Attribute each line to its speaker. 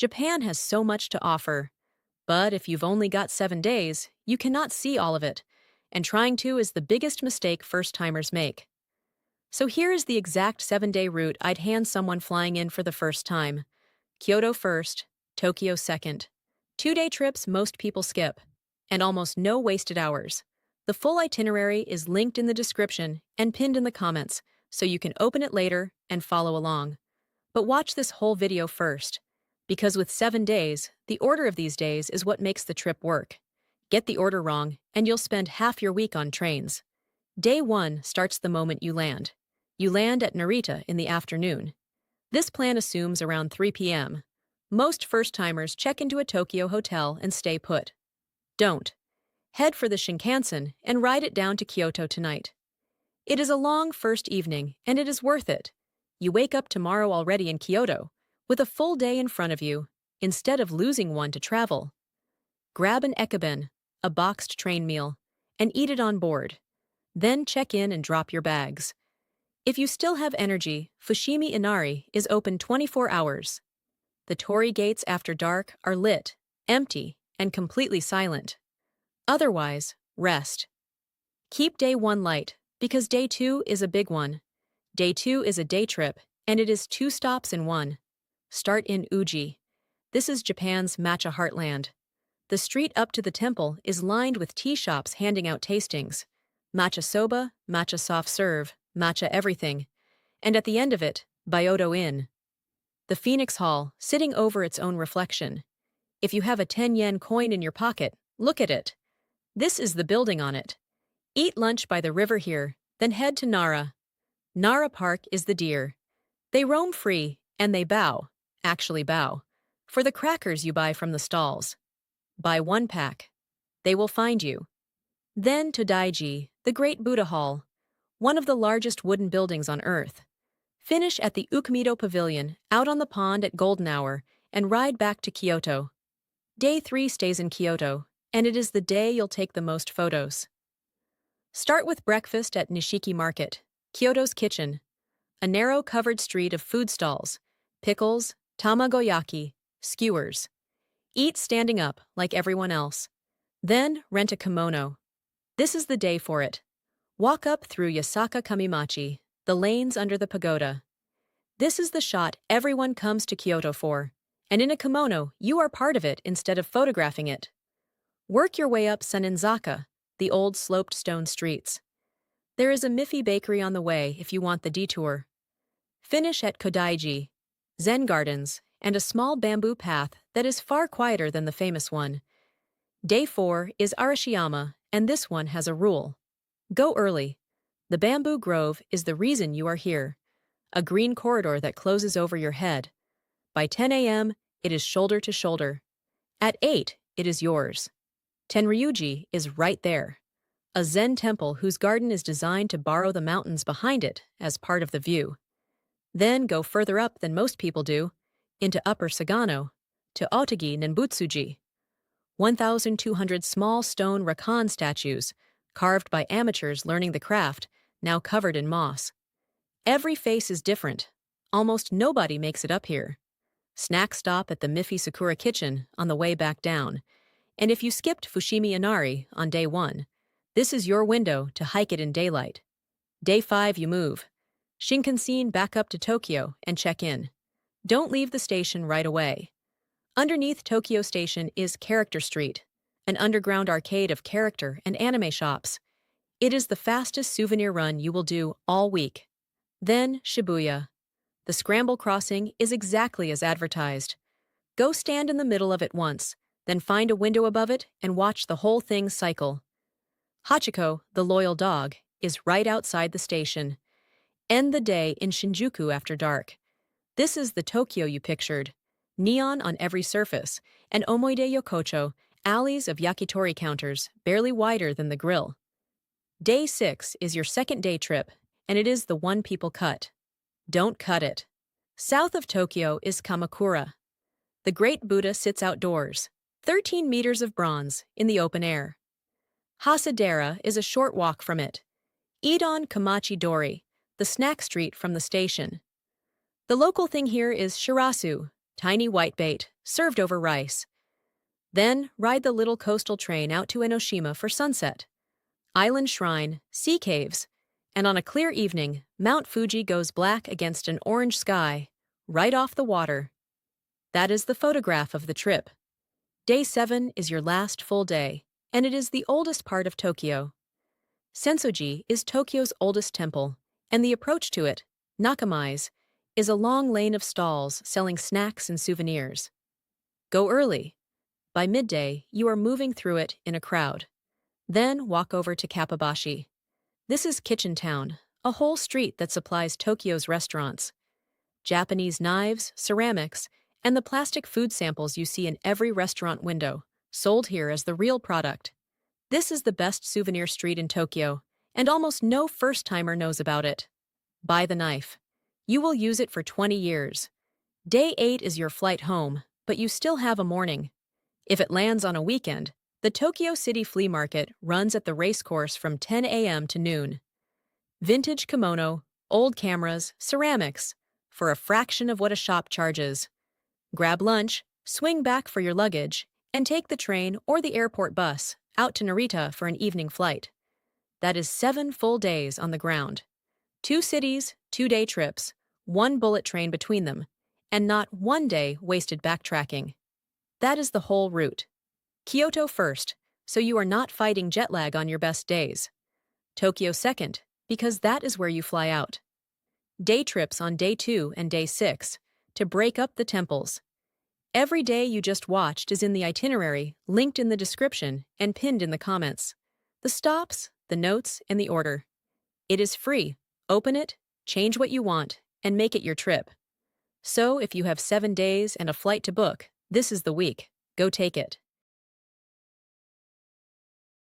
Speaker 1: Japan has so much to offer. But if you've only got 7 days, you cannot see all of it, and trying to is the biggest mistake first-timers make. So here is the exact 7-day route I'd hand someone flying in for the first time. Kyoto first, Tokyo second. 2-day trips most people skip, and almost no wasted hours. The full itinerary is linked in the description and pinned in the comments, so you can open it later and follow along. But watch this whole video first, because with 7 days, the order of these days is what makes the trip work. Get the order wrong, and you'll spend half your week on trains. Day 1 starts the moment you land. You land at Narita in the afternoon. This plan assumes around 3 p.m. Most first-timers check into a Tokyo hotel and stay put. Don't. Head for the Shinkansen and ride it down to Kyoto tonight. It is a long first evening, and it is worth it. You wake up tomorrow already in Kyoto, with a full day in front of you, instead of losing one to travel. Grab an ekaben, a boxed train meal, and eat it on board. Then check in and drop your bags. If you still have energy, Fushimi Inari is open 24 hours. The torii gates after dark are lit, empty, and completely silent. Otherwise, rest. Keep day 1 light, because day 2 is a big one. Day 2 is a day trip, and it is 2 stops in one. Start in Uji. This is Japan's matcha heartland. The street up to the temple is lined with tea shops handing out tastings. Matcha soba, matcha soft serve, matcha everything. And at the end of it, Byodo Inn. The Phoenix Hall, sitting over its own reflection. If you have a 10-yen coin in your pocket, look at it. This is the building on it. Eat lunch by the river here, then head to Nara. Nara Park is the deer. They roam free, and they actually bow, for the crackers you buy from the stalls. Buy 1 pack. They will find you. Then to Daiji, the Great Buddha Hall, one of the largest wooden buildings on Earth. Finish at the Ukumido Pavilion, out on the pond at golden hour, and ride back to Kyoto. Day 3 stays in Kyoto, and it is the day you'll take the most photos. Start with breakfast at Nishiki Market, Kyoto's kitchen, a narrow covered street of food stalls, pickles, tamagoyaki, skewers. Eat standing up, like everyone else. Then rent a kimono. This is the day for it. Walk up through Yasaka Kamimachi, the lanes under the pagoda. This is the shot everyone comes to Kyoto for, and in a kimono, you are part of it instead of photographing it. Work your way up Senenzaka, the old sloped stone streets. There is a Miffy bakery on the way if you want the detour. Finish at Kodaiji, Zen gardens, and a small bamboo path that is far quieter than the famous one. Day 4 is Arashiyama, and this one has a rule. Go early. The bamboo grove is the reason you are here. A green corridor that closes over your head. By 10 a.m., it is shoulder to shoulder. At 8, it is yours. Tenryuji is right there. A Zen temple whose garden is designed to borrow the mountains behind it as part of the view. Then go further up than most people do, into Upper Sagano, to Otagi Nenbutsuji. 1,200 small stone rakan statues, carved by amateurs learning the craft, now covered in moss. Every face is different. Almost nobody makes it up here. Snack stop at the Miffy Sakura Kitchen on the way back down. And if you skipped Fushimi Inari on day 1, this is your window to hike it in daylight. Day 5 you move. Shinkansen back up to Tokyo and check in. Don't leave the station right away. Underneath Tokyo Station is Character Street, an underground arcade of character and anime shops. It is the fastest souvenir run you will do all week. Then Shibuya. The scramble crossing is exactly as advertised. Go stand in the middle of it once, then find a window above it and watch the whole thing cycle. Hachiko, the loyal dog, is right outside the station. End the day in Shinjuku after dark. This is the Tokyo you pictured. Neon on every surface, and Omoide Yokocho, alleys of yakitori counters, barely wider than the grill. Day 6 is your second day trip, and it is the one people cut. Don't cut it. South of Tokyo is Kamakura. The Great Buddha sits outdoors, 13 meters of bronze, in the open air. Hasadera is a short walk from it. Eat on Kamachi Dori, the snack street from the station. The local thing here is shirasu, tiny whitebait, served over rice. Then, ride the little coastal train out to Enoshima for sunset. Island shrine, sea caves, and on a clear evening, Mount Fuji goes black against an orange sky, right off the water. That is the photograph of the trip. Day 7 is your last full day, and it is the oldest part of Tokyo. Sensoji is Tokyo's oldest temple, and the approach to it, Nakamai's, is a long lane of stalls selling snacks and souvenirs. Go early. By midday, you are moving through it in a crowd. Then walk over to Kappabashi. This is Kitchen Town, a whole street that supplies Tokyo's restaurants. Japanese knives, ceramics, and the plastic food samples you see in every restaurant window, sold here as the real product. This is the best souvenir street in Tokyo, and almost no first-timer knows about it. Buy the knife. You will use it for 20 years. Day 8 is your flight home, but you still have a morning. If it lands on a weekend, the Tokyo City Flea Market runs at the racecourse from 10 a.m. to noon. Vintage kimono, old cameras, ceramics, for a fraction of what a shop charges. Grab lunch, swing back for your luggage, and take the train or the airport bus out to Narita for an evening flight. That is 7 full days on the ground. 2 cities, 2-day trips, 1 bullet train between them, and not 1 day wasted backtracking. That is the whole route. Kyoto first, so you are not fighting jet lag on your best days. Tokyo second, because that is where you fly out. Day trips on day 2 and day 6, to break up the temples. Every day you just watched is in the itinerary, linked in the description, and pinned in the comments. The stops, the notes, and the order. It is free. Open it, change what you want, and make it your trip. So if you have 7 days and a flight to book, this is the week. Go take it.